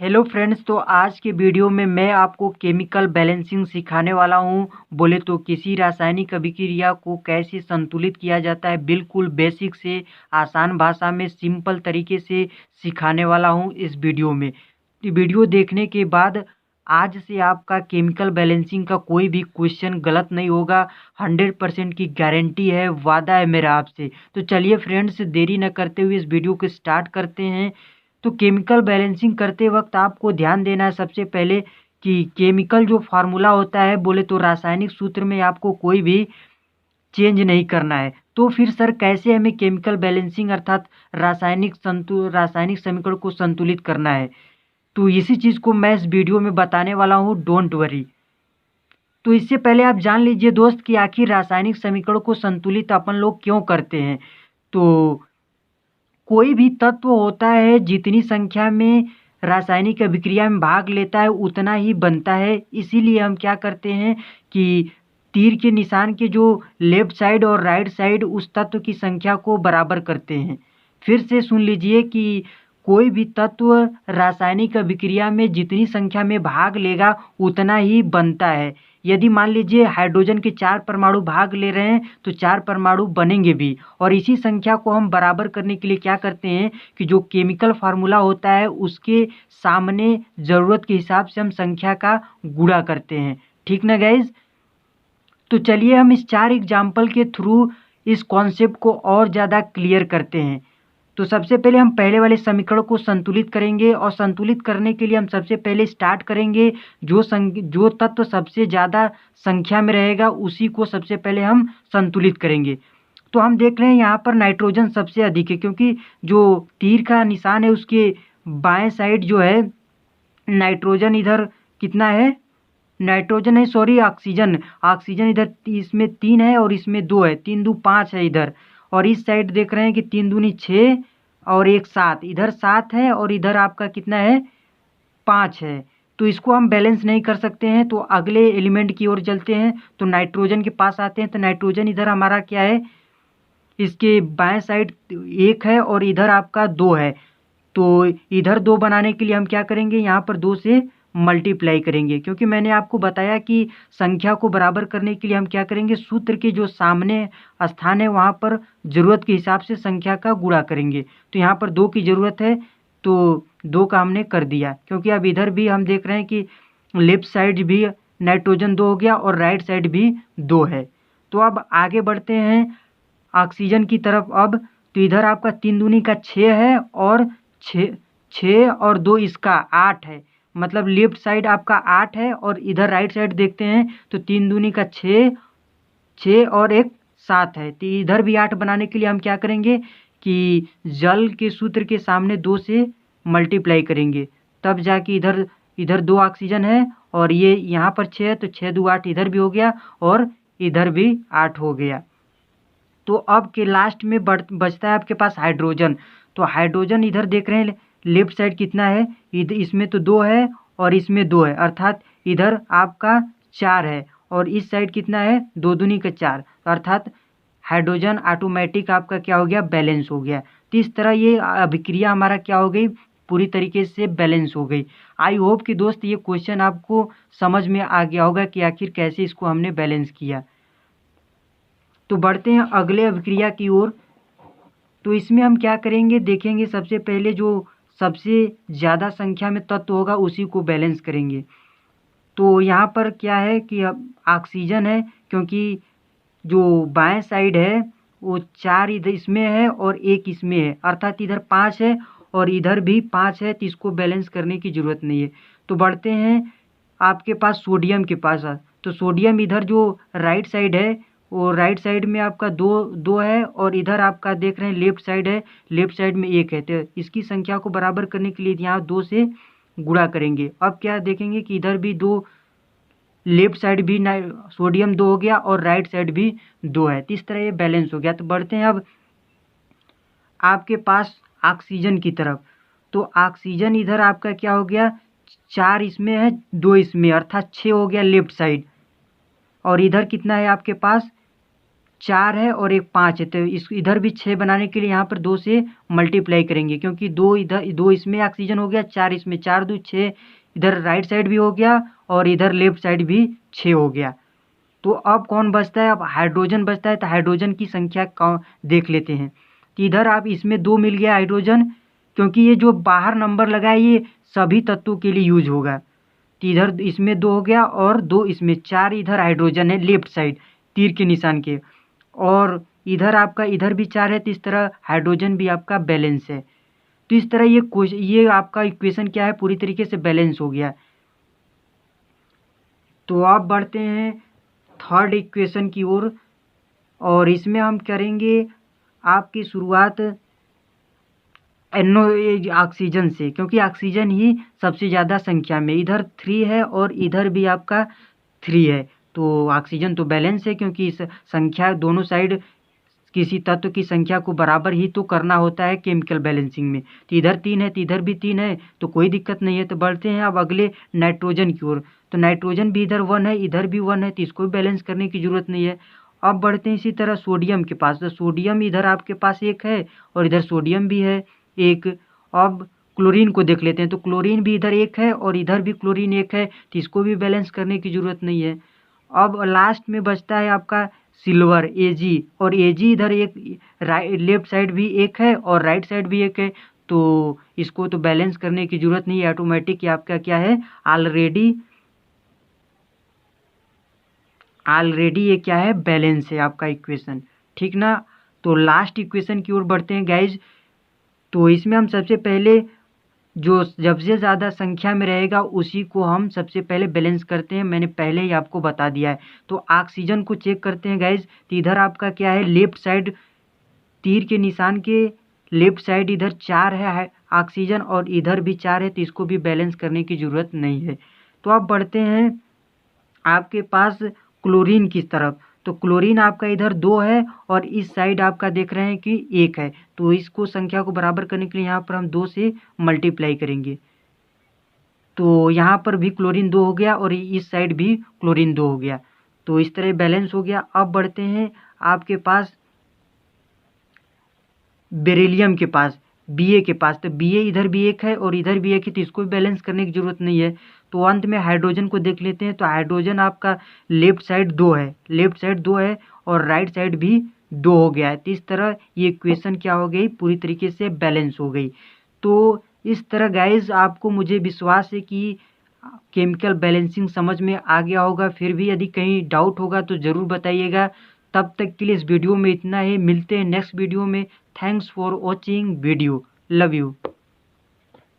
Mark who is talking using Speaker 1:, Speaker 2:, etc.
Speaker 1: Hello friends, तो आज के वीडियो में मैं आपको केमिकल बैलेंसिंग सिखाने वाला हूं। बोले तो किसी रासायनिक अभिक्रिया को कैसे संतुलित किया जाता है, बिल्कुल बेसिक से आसान भाषा में सिंपल तरीके से सिखाने वाला हूं इस वीडियो में। वीडियो देखने के बाद आज से आपका केमिकल बैलेंसिंग का कोई भी क्वेश्चन गलत नहीं होगा। 100% की गारंटी है, वादा है मेरा आपसे। तो चलिए फ्रेंड्स, देरी न करते हुए इस वीडियो को स्टार्ट करते हैं। तो केमिकल बैलेंसिंग करते वक्त आपको ध्यान देना है सबसे पहले कि केमिकल जो फार्मूला होता है, बोले तो रासायनिक सूत्र में आपको कोई भी चेंज नहीं करना है। तो फिर सर कैसे हमें केमिकल बैलेंसिंग अर्थात रासायनिक समीकरण को संतुलित करना है, तो इसी चीज़ को मैं इस वीडियो में बताने वाला हूँ, डोंट वरी। तो इससे पहले आप जान लीजिए दोस्त कि आखिर रासायनिक समीकरण को संतुलित अपन लोग क्यों करते हैं। तो कोई भी तत्व होता है, जितनी संख्या में रासायनिक अभिक्रिया में भाग लेता है उतना ही बनता है। इसीलिए हम क्या करते हैं कि तीर के निशान के जो लेफ्ट साइड और राइट साइड उस तत्व की संख्या को बराबर करते हैं। फिर से सुन लीजिए कि कोई भी तत्व रासायनिक अभिक्रिया में जितनी संख्या में भाग लेगा उतना ही बनता है। यदि मान लीजिए हाइड्रोजन के 4 परमाणु भाग ले रहे हैं तो 4 परमाणु बनेंगे भी। और इसी संख्या को हम बराबर करने के लिए क्या करते हैं कि जो केमिकल फार्मूला होता है उसके सामने ज़रूरत के हिसाब से हम संख्या का गुणा करते हैं। ठीक ना गाइज? तो चलिए हम इस 4 एग्जाम्पल के थ्रू इस कॉन्सेप्ट को और ज़्यादा क्लियर करते हैं। तो सबसे पहले हम पहले वाले समीकरण को संतुलित करेंगे, और संतुलित करने के लिए हम सबसे पहले स्टार्ट करेंगे जो तत्व सबसे ज़्यादा संख्या में रहेगा उसी को सबसे पहले हम संतुलित करेंगे। तो हम देख रहे हैं यहाँ पर नाइट्रोजन सबसे अधिक है, क्योंकि जो तीर का निशान है उसके बाएं साइड जो है नाइट्रोजन इधर कितना है, नाइट्रोजन है सॉरी ऑक्सीजन ऑक्सीजन इधर इसमें 3 है और इसमें 2 है, 3 दू 5 है इधर। और इस साइड देख रहे हैं कि 3 दूनी 6 और 1 7, इधर 7 है और इधर आपका कितना है 5 है। तो इसको हम बैलेंस नहीं कर सकते हैं, तो अगले एलिमेंट की ओर चलते हैं। तो नाइट्रोजन के पास आते हैं। तो नाइट्रोजन इधर हमारा क्या है, इसके बाएं साइड 1 है और इधर आपका 2 है। तो इधर 2 बनाने के लिए हम क्या करेंगे, यहाँ पर 2 से मल्टीप्लाई करेंगे, क्योंकि मैंने आपको बताया कि संख्या को बराबर करने के लिए हम क्या करेंगे, सूत्र के जो सामने स्थान है वहाँ पर ज़रूरत के हिसाब से संख्या का गुणा करेंगे। तो यहाँ पर 2 की ज़रूरत है तो 2 का हमने कर दिया, क्योंकि अब इधर भी हम देख रहे हैं कि लेफ्ट साइड भी नाइट्रोजन 2 हो गया और राइट साइड भी 2 है। तो अब आगे बढ़ते हैं ऑक्सीजन की तरफ। अब तो इधर आपका 3 दूनी का 6 है और 6 और 2 इसका 8 है, मतलब लेफ्ट साइड आपका 8 है और इधर राइट साइड देखते हैं तो 3 दूनी का 6 और 1 7 है। तो इधर भी 8 बनाने के लिए हम क्या करेंगे कि जल के सूत्र के सामने 2 से मल्टीप्लाई करेंगे, तब जाके इधर इधर 2 ऑक्सीजन है और ये यहाँ पर 6 है, तो 6 दू 8 इधर भी हो गया और इधर भी 8 हो गया। तो अब के लास्ट में बचता है आपके पास हाइड्रोजन। तो हाइड्रोजन इधर देख रहे हैं लेफ्ट साइड कितना है, इसमें तो 2 है और इसमें 2 है, अर्थात इधर आपका 4 है और इस साइड कितना है, 2 दूनी का 4, अर्थात हाइड्रोजन ऑटोमेटिक आपका क्या हो गया, बैलेंस हो गया। तो इस तरह ये अभिक्रिया हमारा क्या हो गई, पूरी तरीके से बैलेंस हो गई। आई होप कि दोस्त ये क्वेश्चन आपको समझ में आ गया होगा कि आखिर कैसे इसको हमने बैलेंस किया। तो बढ़ते हैं अगले अभिक्रिया की ओर। तो इसमें हम क्या करेंगे देखेंगे, सबसे पहले जो सबसे ज़्यादा संख्या में तत्व होगा उसी को बैलेंस करेंगे। तो यहाँ पर क्या है कि अब ऑक्सीजन है, क्योंकि जो बाएं साइड है वो 4 इधर इसमें है और 1 इसमें है, अर्थात इधर 5 है और इधर भी 5 है, तो इसको बैलेंस करने की ज़रूरत नहीं है। तो बढ़ते हैं आपके पास सोडियम के पास। तो सोडियम इधर जो राइट साइड है वो राइट साइड में आपका 2 है और इधर आपका देख रहे हैं लेफ्ट साइड है, लेफ्ट साइड में 1 है। तो इसकी संख्या को बराबर करने के लिए यहाँ 2 से गुणा करेंगे। अब क्या देखेंगे कि इधर भी 2, लेफ्ट साइड भी सोडियम 2 हो गया और राइट साइड भी 2 है। तो इस तरह ये बैलेंस हो गया। तो बढ़ते हैं अब आपके पास ऑक्सीजन की तरफ। तो ऑक्सीजन इधर आपका क्या हो गया, 4 इसमें है 2 इसमें, अर्थात 6 हो गया लेफ्ट साइड। और इधर कितना है आपके पास 4 है और एक 5 है, तो इस इधर भी 6 बनाने के लिए यहाँ पर 2 से मल्टीप्लाई करेंगे, क्योंकि 2 इधर 2 इसमें ऑक्सीजन हो गया, 4 इसमें, 4 2 6, इधर राइट साइड भी हो गया और इधर लेफ्ट साइड भी 6 हो गया। तो अब कौन बचता है? अब हाइड्रोजन बचता है, तो हाइड्रोजन की संख्या देख लेते हैं। तो इधर आप इसमें 2 मिल गया हाइड्रोजन, क्योंकि ये जो बाहर नंबर लगा है ये सभी तत्वों के लिए यूज होगा। तो इधर इसमें 2 हो गया और 2 इसमें, 4 इधर हाइड्रोजन है लेफ्ट साइड तीर के निशान के, और इधर आपका इधर भी 4 है, तो इस तरह हाइड्रोजन भी आपका बैलेंस है। तो इस तरह ये आपका इक्वेशन क्या है, पूरी तरीके से बैलेंस हो गया। तो आप बढ़ते हैं थर्ड इक्वेशन की ओर, और इसमें हम करेंगे आपकी शुरुआत ऑक्सीजन से, क्योंकि ऑक्सीजन ही सबसे ज़्यादा संख्या में, इधर 3 है और इधर भी आपका 3 है, तो ऑक्सीजन तो बैलेंस है, क्योंकि इस संख्या दोनों साइड किसी तत्व की संख्या को बराबर ही तो करना होता है केमिकल बैलेंसिंग में। तो इधर 3 है तो इधर भी 3 है, तो कोई दिक्कत नहीं है। तो बढ़ते हैं अब अगले नाइट्रोजन की ओर। तो नाइट्रोजन भी इधर 1 है, इधर भी 1 है, तो इसको भी बैलेंस करने की ज़रूरत नहीं है। अब बढ़ते हैं इसी तरह सोडियम के पास। तो सोडियम इधर आपके पास 1 है और इधर सोडियम भी है 1। अब क्लोरीन को देख लेते हैं। तो क्लोरीन भी इधर 1 है और इधर भी क्लोरीन 1 है, तो इसको भी बैलेंस करने की ज़रूरत नहीं है। अब लास्ट में बचता है आपका सिल्वर Ag, और Ag इधर एक लेफ्ट साइड भी 1 है और राइट साइड भी 1 है, तो इसको तो बैलेंस करने की ज़रूरत नहीं है, ऑटोमेटिक आपका क्या है, ऑलरेडी ये क्या है, बैलेंस है आपका इक्वेशन, ठीक ना। तो लास्ट इक्वेशन की ओर बढ़ते हैं गाइज। तो इसमें हम सबसे पहले जो सबसे ज़्यादा संख्या में रहेगा उसी को हम सबसे पहले बैलेंस करते हैं, मैंने पहले ही आपको बता दिया है। तो ऑक्सीजन को चेक करते हैं गाइज। तो इधर आपका क्या है, लेफ्ट साइड तीर के निशान के लेफ्ट साइड इधर 4 है ऑक्सीजन और इधर भी 4 है, तो इसको भी बैलेंस करने की ज़रूरत नहीं है। तो आप बढ़ते हैं आपके पास क्लोरीन की तरफ। तो क्लोरीन आपका इधर 2 है और इस साइड आपका देख रहे हैं कि 1 है, तो इसको संख्या को बराबर करने के लिए यहाँ पर हम 2 से मल्टीप्लाई करेंगे। तो यहाँ पर भी क्लोरीन 2 हो गया और इस साइड भी क्लोरीन 2 हो गया, तो इस तरह बैलेंस हो गया। अब बढ़ते हैं आपके पास बेरिलियम के पास, Ba के पास। तो Ba इधर भी 1 है और इधर भी 1 है, तो इसको भी बैलेंस करने की ज़रूरत नहीं है। तो अंत में हाइड्रोजन को देख लेते हैं। तो हाइड्रोजन आपका लेफ्ट साइड 2 है, लेफ्ट साइड 2 है और राइट साइड भी 2 हो गया है। तो इस तरह ये इक्वेशन क्या हो गई, पूरी तरीके से बैलेंस हो गई। तो इस तरह गाइज आपको मुझे विश्वास है कि केमिकल बैलेंसिंग समझ में आ गया होगा। फिर भी यदि कहीं डाउट होगा तो ज़रूर बताइएगा। तब तक के लिए इस वीडियो में इतना ही, मिलते हैं नेक्स्ट वीडियो में। Thanks for watching video, love you.